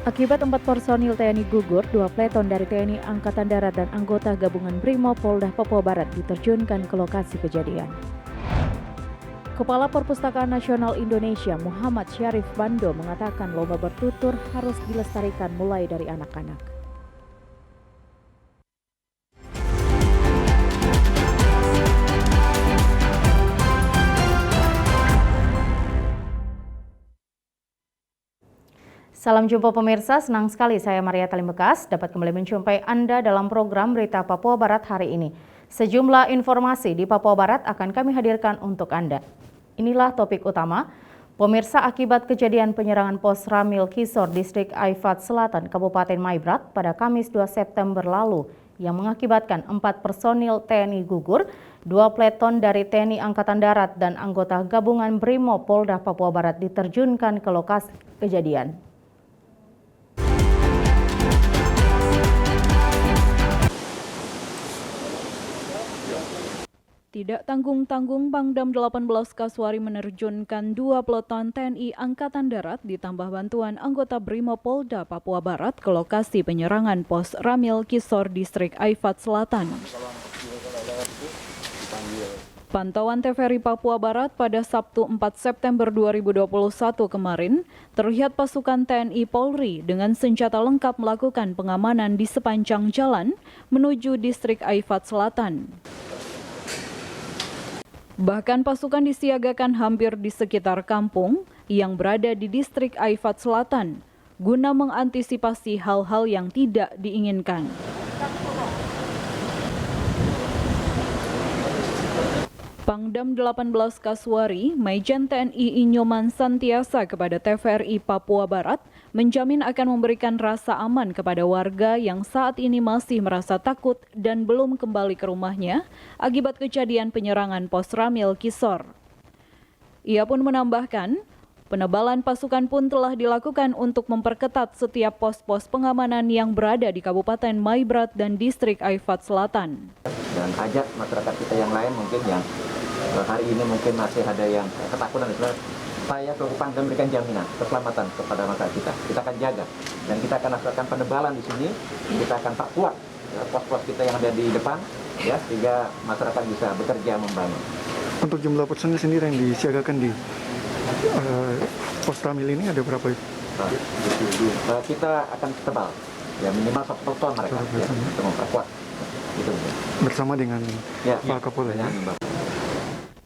Akibat 4 personil TNI gugur, 2 peleton dari TNI Angkatan Darat dan anggota gabungan Brimob Polda Papua Barat diterjunkan ke lokasi kejadian. Kepala Perpustakaan Nasional Indonesia Muhammad Syarif Bando mengatakan lomba bertutur harus dilestarikan mulai dari anak-anak. Salam jumpa pemirsa, senang sekali saya Maria Talimbekas dapat kembali menjumpai Anda dalam program Berita Papua Barat hari ini. Sejumlah informasi di Papua Barat akan kami hadirkan untuk Anda. Inilah topik utama. Pemirsa, akibat kejadian penyerangan pos Ramil Kisor Distrik Aifat Selatan Kabupaten Maibrat pada Kamis 2 September lalu yang mengakibatkan 4 personil TNI gugur, 2 peleton dari TNI Angkatan Darat dan anggota gabungan Brimob Polda Papua Barat diterjunkan ke lokasi kejadian. Tidak tanggung-tanggung, Pangdam 18 Kasuari menerjunkan 2 peleton TNI Angkatan Darat ditambah bantuan anggota Brimob Polda Papua Barat ke lokasi penyerangan pos Ramil Kisor Distrik Aifat Selatan. Pantauan TVRI Papua Barat pada Sabtu 4 September 2021 kemarin, terlihat pasukan TNI Polri dengan senjata lengkap melakukan pengamanan di sepanjang jalan menuju Distrik Aifat Selatan. Bahkan pasukan disiagakan hampir di sekitar kampung yang berada di Distrik Aifat Selatan guna mengantisipasi hal-hal yang tidak diinginkan. Pangdam 18 Kasuari, Maijen TNI Inyoman Santiasa kepada TVRI Papua Barat menjamin akan memberikan rasa aman kepada warga yang saat ini masih merasa takut dan belum kembali ke rumahnya akibat kejadian penyerangan pos Ramil Kisor. Ia pun menambahkan, penebalan pasukan pun telah dilakukan untuk memperketat setiap pos-pos pengamanan yang berada di Kabupaten Maibrat dan Distrik Aifat Selatan. Dan ajak masyarakat kita yang lain mungkin yang hari ini mungkin masih ada yang ketakutan, saya ke Pangdam memberikan jaminan keselamatan kepada masyarakat kita. Kita akan jaga dan kita akan lakukan penebalan di sini. Kita akan perkuat pos-pos kita yang ada di depan, ya, sehingga masyarakat bisa bekerja membangun. Untuk jumlah personil sendiri yang disiagakan di pos Ramil ini ada berapa? Kita akan tebal, ya, minimal 1 peleton mereka, ya, untuk memperkuat. Gitu. Bersama dengan Pak Kapolda.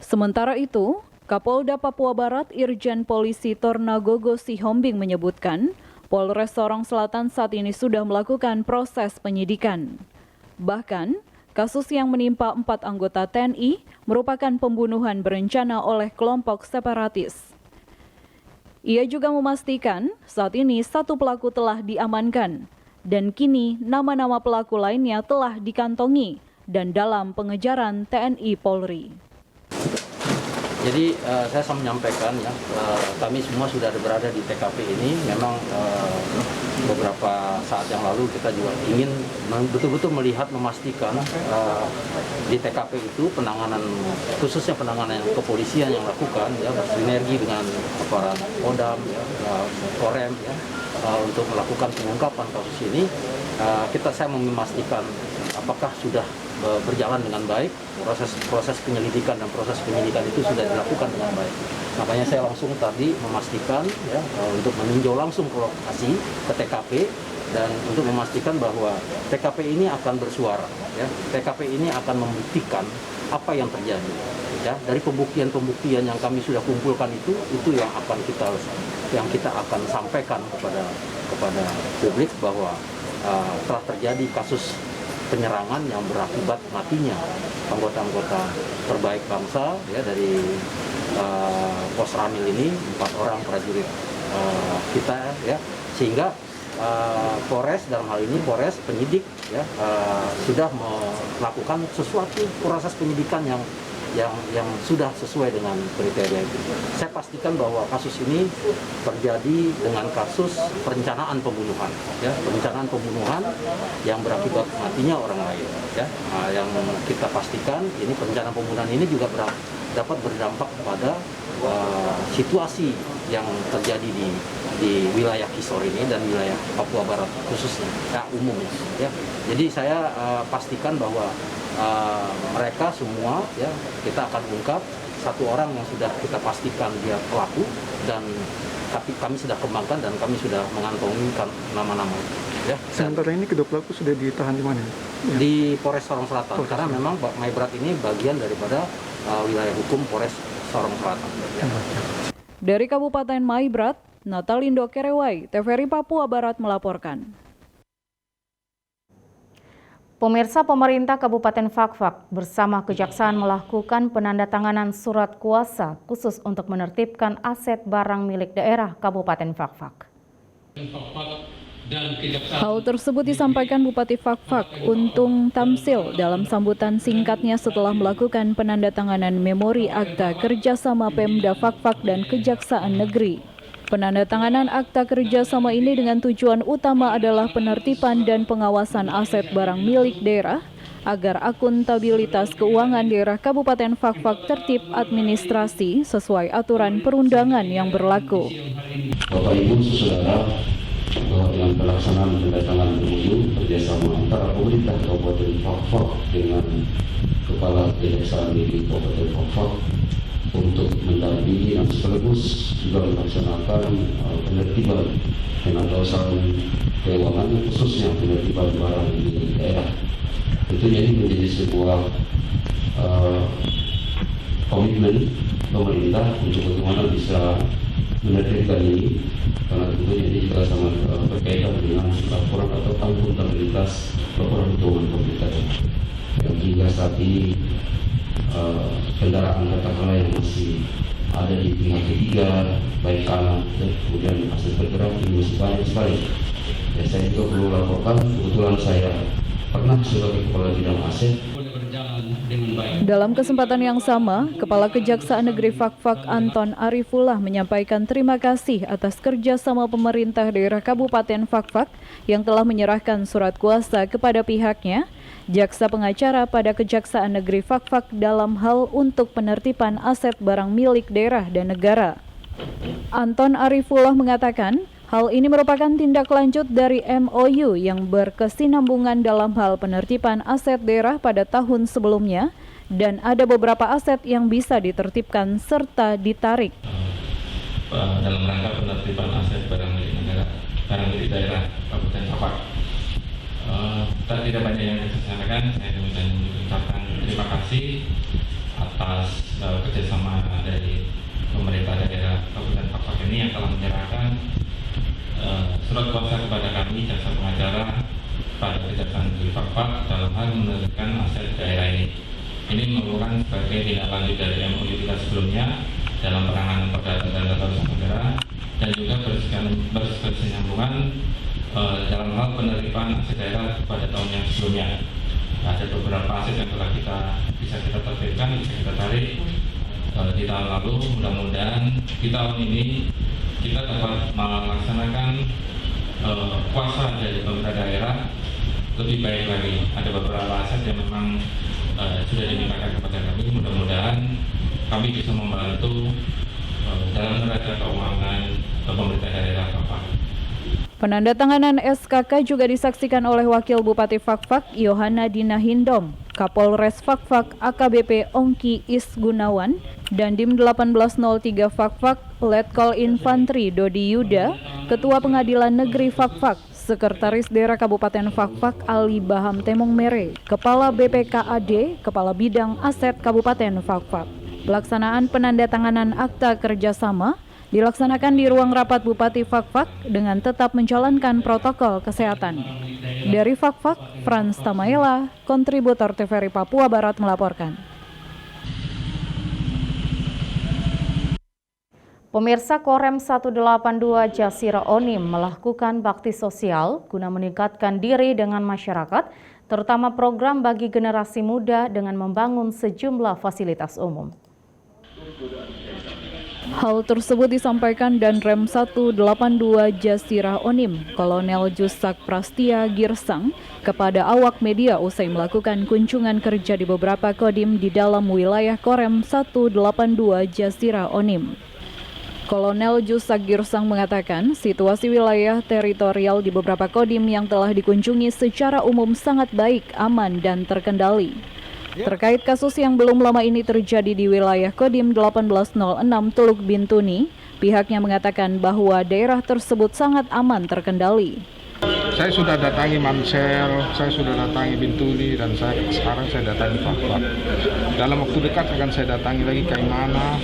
Sementara itu, Kapolda Papua Barat Irjen Polisi Tornagogo Sihombing menyebutkan, Polres Sorong Selatan saat ini sudah melakukan proses penyidikan. Bahkan, kasus yang menimpa 4 anggota TNI merupakan pembunuhan berencana oleh kelompok separatis. Ia juga memastikan saat ini 1 pelaku telah diamankan dan kini nama-nama pelaku lainnya telah dikantongi dan dalam pengejaran TNI Polri. Jadi saya menyampaikan ya, kami semua sudah berada di TKP ini. Memang beberapa saat yang lalu kita juga ingin betul-betul melihat, memastikan di TKP itu penanganan, khususnya penanganan kepolisian yang lakukan, ya, bersinergi dengan aparat Kodam, ya, Korem, ya, untuk melakukan pengungkapan kasus ini. Saya memastikan apakah sudah berjalan dengan baik, proses penyelidikan dan proses penyidikan itu sudah dilakukan dengan baik. Makanya saya langsung tadi memastikan, ya, untuk meninjau langsung ke lokasi, ke TKP, dan untuk memastikan bahwa TKP ini akan bersuara, ya. TKP ini akan membuktikan apa yang terjadi, ya. Dari pembuktian yang kami sudah kumpulkan itu yang kita akan sampaikan kepada publik bahwa telah terjadi kasus penyerangan yang berakibat matinya anggota-anggota terbaik bangsa, ya, dari pos Ramil ini 4 orang prajurit kita ya, sehingga Polres dalam hal ini Polres penyidik ya sudah melakukan sesuatu proses penyidikan yang sudah sesuai dengan kriteria itu. Saya pastikan bahwa kasus ini terjadi dengan kasus perencanaan pembunuhan, ya, perencanaan pembunuhan yang berakibat matinya orang lain, ya. Yang kita pastikan ini perencanaan pembunuhan ini juga dapat berdampak kepada situasi yang terjadi di wilayah Kisor ini dan wilayah Papua Barat khususnya, ya, umumnya, ya. Jadi saya pastikan bahwa mereka semua ya kita akan ungkap. 1 orang yang sudah kita pastikan dia pelaku dan kami sudah kembangkan dan kami sudah mengantongi nama-nama ya. Sementara ini kedua pelaku sudah ditahan di mana? Ya. Di Polres Sorong Selatan karena memang Maibrat ini bagian daripada wilayah hukum Polres Sorong Selatan ya. Dari Kabupaten Maibrat, Natalindo Kerewai, TVRI Papua Barat melaporkan. Pemirsa, pemerintah Kabupaten Fakfak bersama Kejaksaan melakukan penandatanganan surat kuasa khusus untuk menertibkan aset barang milik daerah Kabupaten Fakfak. Hal tersebut disampaikan Bupati Fakfak Untung Tamsil dalam sambutan singkatnya setelah melakukan penandatanganan memori akta kerjasama Pemda Fakfak dan Kejaksaan Negeri. Penandatanganan akta kerjasama ini dengan tujuan utama adalah penertiban dan pengawasan aset barang milik daerah agar akuntabilitas keuangan daerah Kabupaten Fakfak tertib administrasi sesuai aturan perundangan yang berlaku. Bapak Ibu Saudara, bahwa dengan pelaksanaan pendatangan MOU kerjasama antara pemerintah Kabupaten Fakfak dengan Kepala Kejaksaan Negeri Kabupaten Fakfak untuk mendampingi dan sekaligus juga melaksanakan penertiban pengawasan keuangan khususnya penertiban barang di daerah. Tentunya ini menjadi sebuah komitmen pemerintah untuk bagaimana bisa menertibkan ini, karena tentunya ini juga sangat berkaitan dengan laporan atau akuntabilitas laporan keuangan pemerintah yang hingga saat ini kendaraan katakanlah yang masih ada di pihak ketiga, baik kanan dan kemudian aset bergerak ini masih banyak sekali. Ya, saya juga perlu laporkan, kebetulan saya pernah sebagai kepala bidang aset. Dalam kesempatan yang sama, Kepala Kejaksaan Negeri Fakfak Anton Arifullah menyampaikan terima kasih atas kerjasama pemerintah daerah Kabupaten Fakfak yang telah menyerahkan surat kuasa kepada pihaknya, jaksa pengacara pada Kejaksaan Negeri Fakfak dalam hal untuk penertiban aset barang milik daerah dan negara. Anton Arifullah mengatakan, hal ini merupakan tindak lanjut dari MOU yang berkesinambungan dalam hal penertiban aset daerah pada tahun sebelumnya dan ada beberapa aset yang bisa ditertibkan serta ditarik. Dalam rangka penertiban aset barang milik negara, barang milik daerah Kabupaten Fakfak. Tidak banyak yang saya sampaikan, saya mengucapkan terima kasih atas kerjasama dari pemerintah daerah Kabupaten Fakfak ini yang telah menyerahkan surat kuasa kepada kami jaksa pengacara pada Kejaksaan Negeri Fakfak dalam hal menertibkan aset daerah ini. Ini merupakan sebagai tindak lanjut dari MOU kita sebelumnya dalam penanganan perdata dan tata usaha negara dan juga berkesinambungan dalam hal penertiban aset daerah pada tahun yang sebelumnya. Ada beberapa aset yang telah bisa kita tertibkan, bisa kita tarik di tahun lalu. Mudah-mudahan di tahun ini kita dapat melaksanakan kuasa dari pemerintah daerah lebih baik lagi. Ada beberapa aset yang memang sudah dimintakan kepada kami. Mudah-mudahan kami bisa membantu dalam neraca keuangan pemerintah daerah Fakfak. Penandatanganan SKK juga disaksikan oleh Wakil Bupati Fakfak Yohana Dina Hindom, Kapolres Fakfak AKBP Ongki Isgunawan, dan Dim 1803 Fakfak Letkol Infantri Dodi Yuda, Ketua Pengadilan Negeri Fakfak, Sekretaris Daerah Kabupaten Fakfak Ali Baham Temong Mere, Kepala BPKAD, Kepala Bidang Aset Kabupaten Fakfak. Pelaksanaan penandatanganan akta kerjasama dilaksanakan di ruang rapat Bupati Fakfak dengan tetap menjalankan protokol kesehatan. Dari Fakfak, Frans Tamaela, kontributor TVRI Papua Barat melaporkan. Pemirsa, Korem 182 Jasira Onim melakukan bakti sosial guna meningkatkan diri dengan masyarakat, terutama program bagi generasi muda dengan membangun sejumlah fasilitas umum. Hal tersebut disampaikan Danrem 182 Jasira Onim, Kolonel Jusak Prastia Girsang, kepada awak media usai melakukan kunjungan kerja di beberapa kodim di dalam wilayah Korem 182 Jasira Onim. Kolonel Jusak Girsang mengatakan situasi wilayah teritorial di beberapa kodim yang telah dikunjungi secara umum sangat baik, aman, dan terkendali. Terkait kasus yang belum lama ini terjadi di wilayah Kodim 1806 Teluk Bintuni, pihaknya mengatakan bahwa daerah tersebut sangat aman terkendali. Saya sudah datangi Mamsel, saya sudah datangi Bintuni, dan sekarang saya datangi Fakfak. Dalam waktu dekat akan saya datangi lagi Kaimana,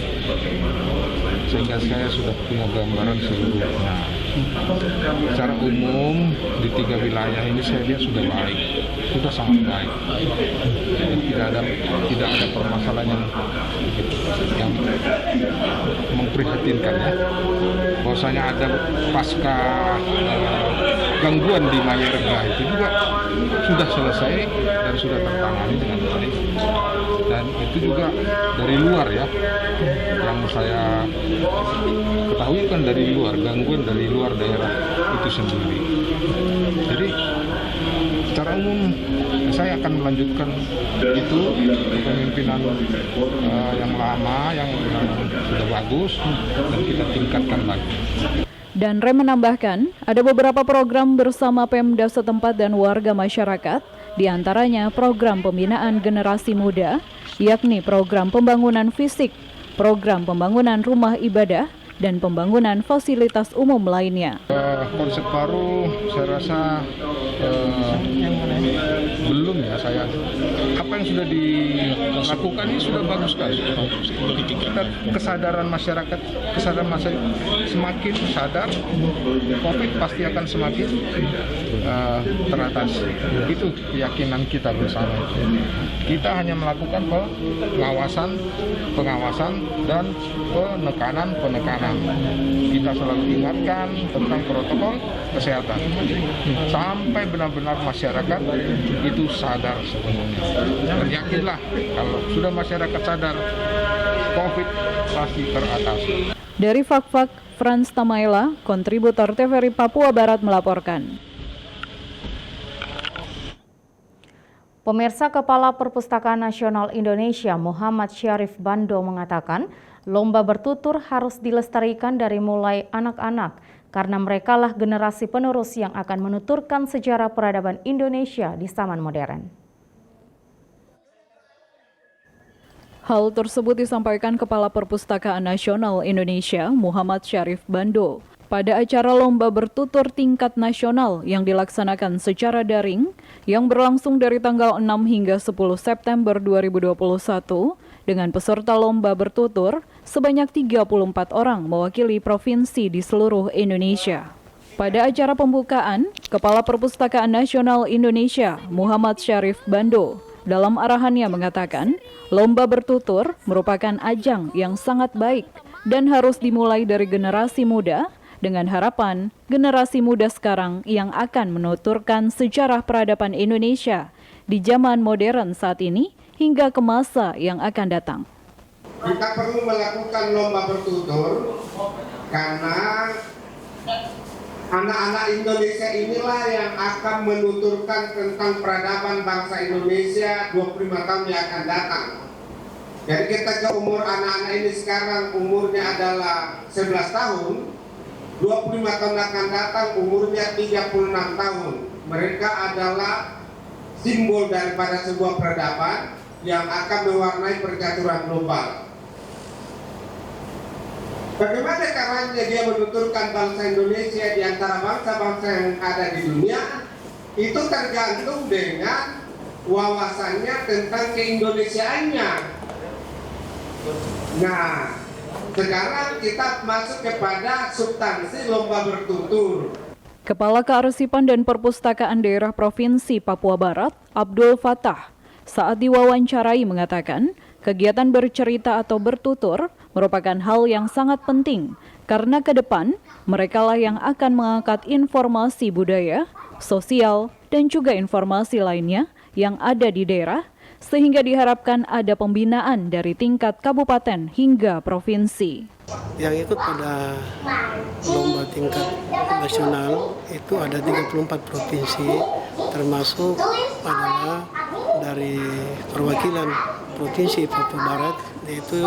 sehingga saya sudah punya gambaran seluruhnya. Secara umum di 3 wilayah ini saya lihat sudah baik, sudah sangat baik. Jadi tidak ada permasalahan yang memprihatinkan ya. Bahwasanya ada pasca gangguan di Mayerga itu juga sudah selesai dan sudah tertangani dengan baik. Dan itu juga dari luar ya, yang saya ketahui kan dari luar, gangguan dari luar daerah itu sendiri. Jadi secara umum saya akan melanjutkan itu kepemimpinan yang lama, yang sudah bagus, dan kita tingkatkan lagi. Danrem menambahkan, ada beberapa program bersama Pemda setempat dan warga masyarakat, diantaranya program pembinaan generasi muda, yakni program pembangunan fisik, program pembangunan rumah ibadah, dan pembangunan fasilitas umum lainnya. Konsep baru saya rasa belum ya saya. Apa yang sudah dilakukan ini sudah bagus sekali. Kesadaran masyarakat semakin sadar, COVID pasti akan semakin teratas. Itu keyakinan kita bersama. Kita hanya melakukan pengawasan dan penekanan. Kita selalu ingatkan tentang protokol kesehatan sampai benar-benar masyarakat itu sadar sepenuhnya. Dan yakinlah kalau sudah masyarakat sadar, COVID pasti teratasi. Dari Fakfak, Frans Tamaela, kontributor TVRI Papua Barat melaporkan. Pemirsa, Kepala Perpustakaan Nasional Indonesia Muhammad Syarif Bando mengatakan, lomba bertutur harus dilestarikan dari mulai anak-anak karena merekalah generasi penerus yang akan menuturkan sejarah peradaban Indonesia di zaman modern. Hal tersebut disampaikan Kepala Perpustakaan Nasional Indonesia Muhammad Syarif Bando pada acara lomba bertutur tingkat nasional yang dilaksanakan secara daring yang berlangsung dari tanggal 6 hingga 10 September 2021 dengan peserta lomba bertutur sebanyak 34 orang mewakili provinsi di seluruh Indonesia. Pada acara pembukaan, Kepala Perpustakaan Nasional Indonesia Muhammad Syarif Bando dalam arahannya mengatakan, lomba bertutur merupakan ajang yang sangat baik dan harus dimulai dari generasi muda dengan harapan generasi muda sekarang yang akan menuturkan sejarah peradaban Indonesia di zaman modern saat ini hingga ke masa yang akan datang. Kita perlu melakukan lomba bertutur karena anak-anak Indonesia inilah yang akan menuturkan tentang peradaban bangsa Indonesia 25 tahun yang akan datang. Jadi kita ke umur anak-anak ini sekarang umurnya adalah 11 tahun, 25 tahun akan datang umurnya 36 tahun. Mereka adalah simbol daripada sebuah peradaban yang akan mewarnai percaturan global. Bagaimana caranya dia menuturkan bangsa Indonesia di antara bangsa-bangsa yang ada di dunia? Itu tergantung dengan wawasannya tentang keindonesiaannya. Nah, sekarang kita masuk kepada substansi lomba bertutur. Kepala Kearsipan dan Perpustakaan Daerah Provinsi Papua Barat, Abdul Fatah, saat diwawancarai mengatakan, kegiatan bercerita atau bertutur merupakan hal yang sangat penting karena ke depan merekalah yang akan mengangkat informasi budaya, sosial, dan juga informasi lainnya yang ada di daerah, sehingga diharapkan ada pembinaan dari tingkat kabupaten hingga provinsi. Yang ikut pada lomba tingkat nasional itu ada 34 provinsi, termasuk adalah dari perwakilan Provinsi Papua Barat, yaitu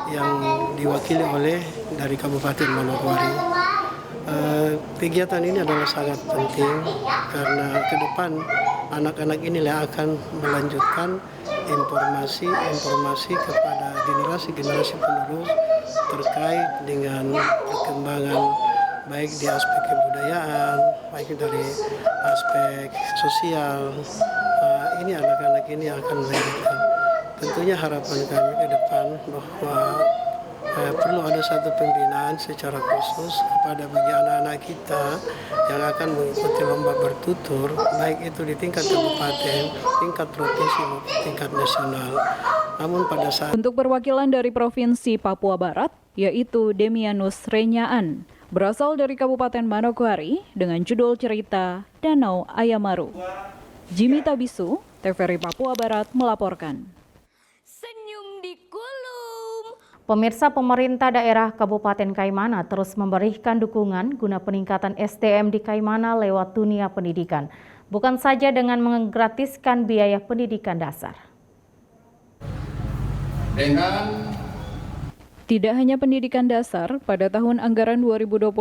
yang diwakili oleh dari Kabupaten Manokwari. Kegiatan ini adalah sangat penting karena ke depan anak-anak inilah akan melanjutkan informasi kepada generasi penerus terkait dengan perkembangan baik di aspek kebudayaan, baik dari aspek sosial. Ini anak-anak ini akan melanjutkan. Tentunya harapan kami ke depan bahwa perlu ada satu pembinaan secara khusus kepada bagi anak-anak kita yang akan mengikuti lomba bertutur, baik itu di tingkat kabupaten, tingkat provinsi maupun tingkat nasional. Namun pada saat untuk perwakilan dari Provinsi Papua Barat, yaitu Demianus Renyaan, berasal dari Kabupaten Manokwari dengan judul cerita Danau Ayamaru. Jimmy Tabisu, TVRI Papua Barat melaporkan. Senyum di kulum. Pemirsa, pemerintah daerah Kabupaten Kaimana terus memberikan dukungan guna peningkatan SDM di Kaimana lewat dunia pendidikan, bukan saja dengan menggratiskan biaya pendidikan dasar. Tidak hanya pendidikan dasar, pada tahun anggaran 2021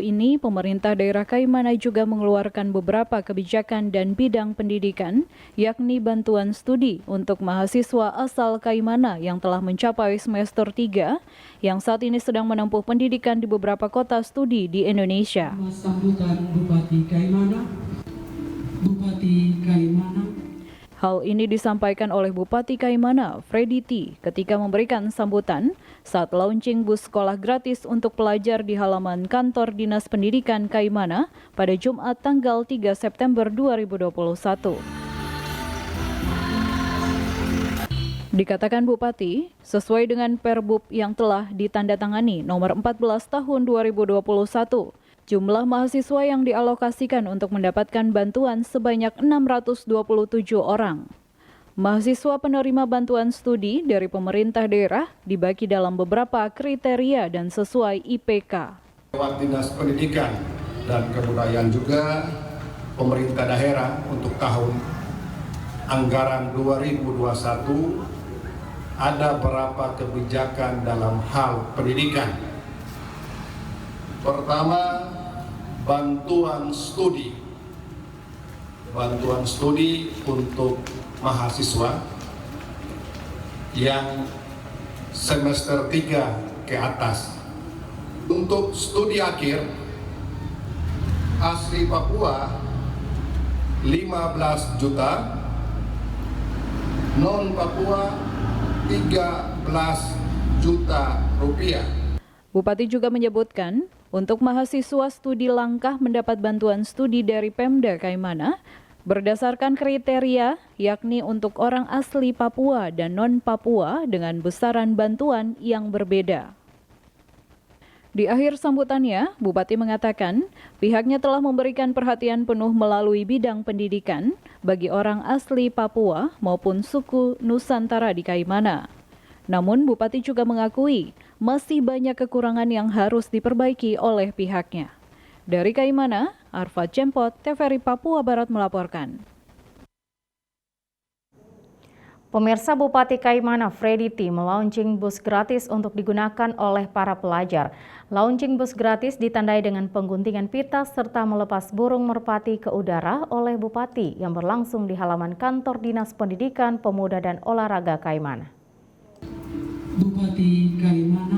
ini, pemerintah daerah Kaimana juga mengeluarkan beberapa kebijakan dan bidang pendidikan, yakni bantuan studi untuk mahasiswa asal Kaimana yang telah mencapai semester 3, yang saat ini sedang menempuh pendidikan di beberapa kota studi di Indonesia. Sambutan Bupati Kaimana. Hal ini disampaikan oleh Bupati Kaimana, Freddy T, ketika memberikan sambutan saat launching bus sekolah gratis untuk pelajar di halaman kantor Dinas Pendidikan Kaimana pada Jumat tanggal 3 September 2021. Dikatakan Bupati, sesuai dengan Perbub yang telah ditandatangani nomor 14 tahun 2021, jumlah mahasiswa yang dialokasikan untuk mendapatkan bantuan sebanyak 627 orang. Mahasiswa penerima bantuan studi dari pemerintah daerah dibagi dalam beberapa kriteria dan sesuai IPK. Lewat Dinas Pendidikan dan Kebudayaan juga pemerintah daerah untuk tahun anggaran 2021 ada beberapa kebijakan dalam hal pendidikan. Pertama, bantuan studi untuk mahasiswa yang semester 3 ke atas. Untuk studi akhir asli Papua 15 juta, non Papua 13 juta rupiah. Bupati juga menyebutkan, untuk mahasiswa studi langkah mendapat bantuan studi dari Pemda Kaimana berdasarkan kriteria, yakni untuk orang asli Papua dan non-Papua dengan besaran bantuan yang berbeda. Di akhir sambutannya, Bupati mengatakan pihaknya telah memberikan perhatian penuh melalui bidang pendidikan bagi orang asli Papua maupun suku Nusantara di Kaimana. Namun Bupati juga mengakui masih banyak kekurangan yang harus diperbaiki oleh pihaknya. Dari Kaimana, Arfad Cempot, TVRI Papua Barat melaporkan. Pemirsa, Bupati Kaimana Freddy T melaunching bus gratis untuk digunakan oleh para pelajar. Launching bus gratis ditandai dengan pengguntingan pita serta melepas burung merpati ke udara oleh Bupati yang berlangsung di halaman kantor Dinas Pendidikan, Pemuda dan Olahraga Kaimana. Bupati Kaimana.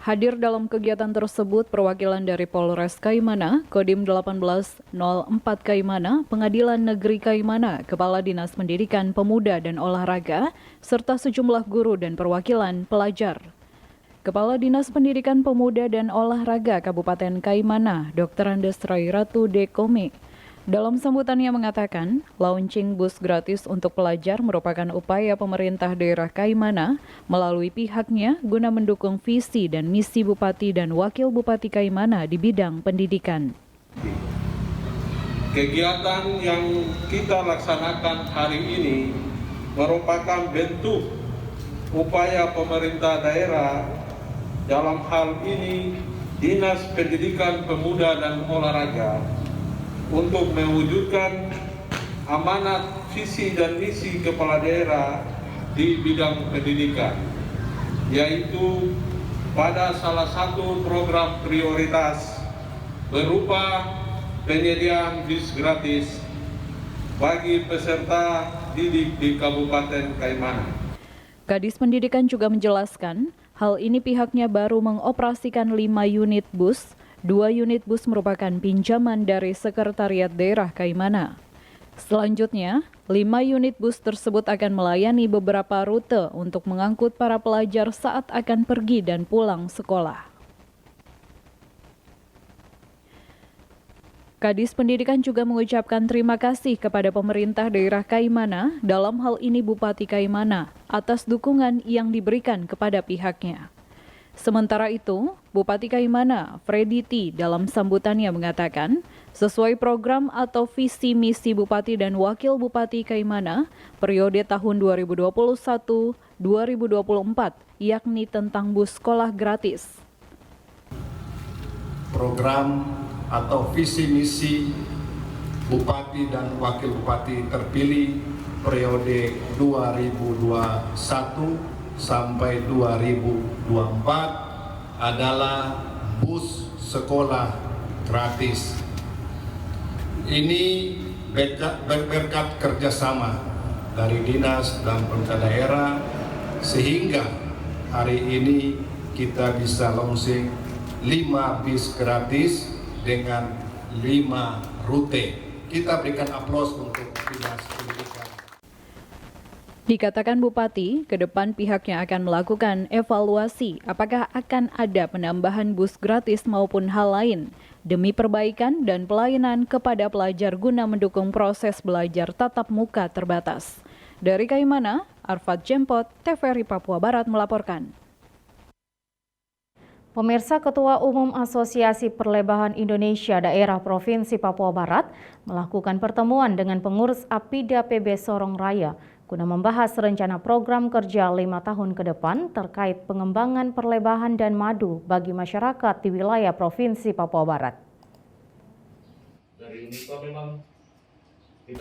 Hadir dalam kegiatan tersebut perwakilan dari Polres Kaimana, Kodim 1804 Kaimana, Pengadilan Negeri Kaimana, Kepala Dinas Pendidikan Pemuda dan Olahraga, serta sejumlah guru dan perwakilan pelajar. Kepala Dinas Pendidikan Pemuda dan Olahraga Kabupaten Kaimana, Dr. Andes Rairatu Dekome, Dalam sambutannya mengatakan, launching bus gratis untuk pelajar merupakan upaya pemerintah daerah Kaimana melalui pihaknya guna mendukung visi dan misi Bupati dan Wakil Bupati Kaimana di bidang pendidikan. Kegiatan yang kita laksanakan hari ini merupakan bentuk upaya pemerintah daerah dalam hal ini Dinas Pendidikan Pemuda dan Olahraga untuk mewujudkan amanat visi dan misi kepala daerah di bidang pendidikan, yaitu pada salah satu program prioritas berupa penyediaan bis gratis bagi peserta didik di Kabupaten Kaimana. Kadis Pendidikan juga menjelaskan, hal ini pihaknya baru mengoperasikan 5 unit bus. 2 unit bus merupakan pinjaman dari Sekretariat Daerah Kaimana. Selanjutnya, 5 unit bus tersebut akan melayani beberapa rute untuk mengangkut para pelajar saat akan pergi dan pulang sekolah. Kadis Pendidikan juga mengucapkan terima kasih kepada pemerintah daerah Kaimana, dalam hal ini Bupati Kaimana, atas dukungan yang diberikan kepada pihaknya. Sementara itu, Bupati Kaimana, Freddy T, dalam sambutannya mengatakan, sesuai program atau visi misi Bupati dan Wakil Bupati Kaimana periode tahun 2021-2024, yakni tentang bus sekolah gratis. Program atau visi misi Bupati dan Wakil Bupati terpilih periode 2021 sampai 2024 adalah bus sekolah gratis. Ini berkat kerjasama dari dinas dan pemerintah daerah, sehingga hari ini kita bisa launching 5 bis gratis dengan 5 rute. Kita berikan aplaus untuk Dinas Pendidikan. Dikatakan Bupati, ke depan pihaknya akan melakukan evaluasi apakah akan ada penambahan bus gratis maupun hal lain demi perbaikan dan pelayanan kepada pelajar guna mendukung proses belajar tatap muka terbatas. Dari Kaimana, Arfad Jempot, TVRI Papua Barat melaporkan. Pemirsa, Ketua Umum Asosiasi Perlebahan Indonesia Daerah Provinsi Papua Barat melakukan pertemuan dengan pengurus APIDA PB Sorong Raya guna membahas rencana program kerja 5 tahun ke depan terkait pengembangan perlebahan dan madu bagi masyarakat di wilayah Provinsi Papua Barat.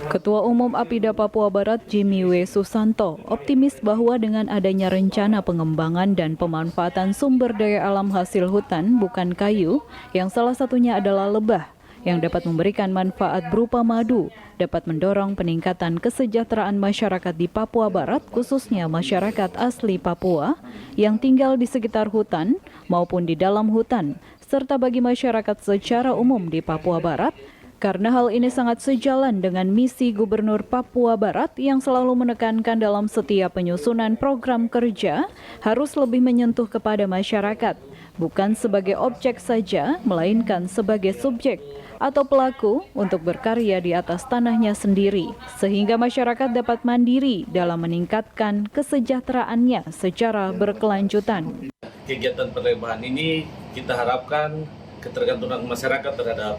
Ketua Umum APIDA Papua Barat Jimmy W. Susanto optimis bahwa dengan adanya rencana pengembangan dan pemanfaatan sumber daya alam hasil hutan bukan kayu, yang salah satunya adalah lebah, yang dapat memberikan manfaat berupa madu, dapat mendorong peningkatan kesejahteraan masyarakat di Papua Barat, khususnya masyarakat asli Papua yang tinggal di sekitar hutan maupun di dalam hutan, serta bagi masyarakat secara umum di Papua Barat, karena hal ini sangat sejalan dengan misi Gubernur Papua Barat yang selalu menekankan dalam setiap penyusunan program kerja harus lebih menyentuh kepada masyarakat, bukan sebagai objek saja, melainkan sebagai subjek atau pelaku untuk berkarya di atas tanahnya sendiri, sehingga masyarakat dapat mandiri dalam meningkatkan kesejahteraannya secara berkelanjutan. Kegiatan perlebahan ini kita harapkan ketergantungan masyarakat terhadap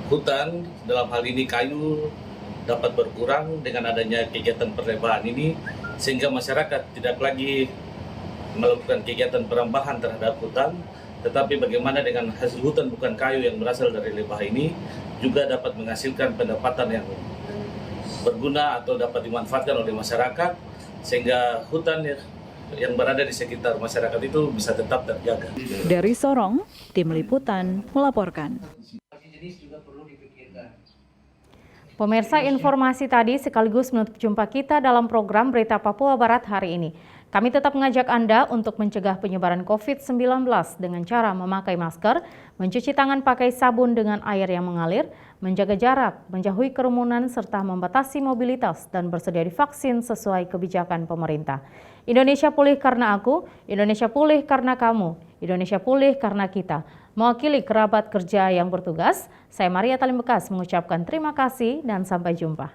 hutan, dalam hal ini kayu, dapat berkurang dengan adanya kegiatan perlebahan ini, sehingga masyarakat tidak lagi melakukan kegiatan perambahan terhadap hutan, tetapi bagaimana dengan hasil hutan bukan kayu yang berasal dari lebah ini juga dapat menghasilkan pendapatan yang berguna atau dapat dimanfaatkan oleh masyarakat, sehingga hutan yang berada di sekitar masyarakat itu bisa tetap terjaga. Dari Sorong, Tim Liputan melaporkan. Pemirsa, informasi tadi sekaligus menutup jumpa kita dalam program Berita Papua Barat hari ini. Kami tetap mengajak Anda untuk mencegah penyebaran COVID-19 dengan cara memakai masker, mencuci tangan pakai sabun dengan air yang mengalir, menjaga jarak, menjauhi kerumunan, serta membatasi mobilitas dan bersedia divaksin sesuai kebijakan pemerintah. Indonesia pulih karena aku, Indonesia pulih karena kamu, Indonesia pulih karena kita. Mewakili kerabat kerja yang bertugas, saya Maria Talim Bekas mengucapkan terima kasih dan sampai jumpa.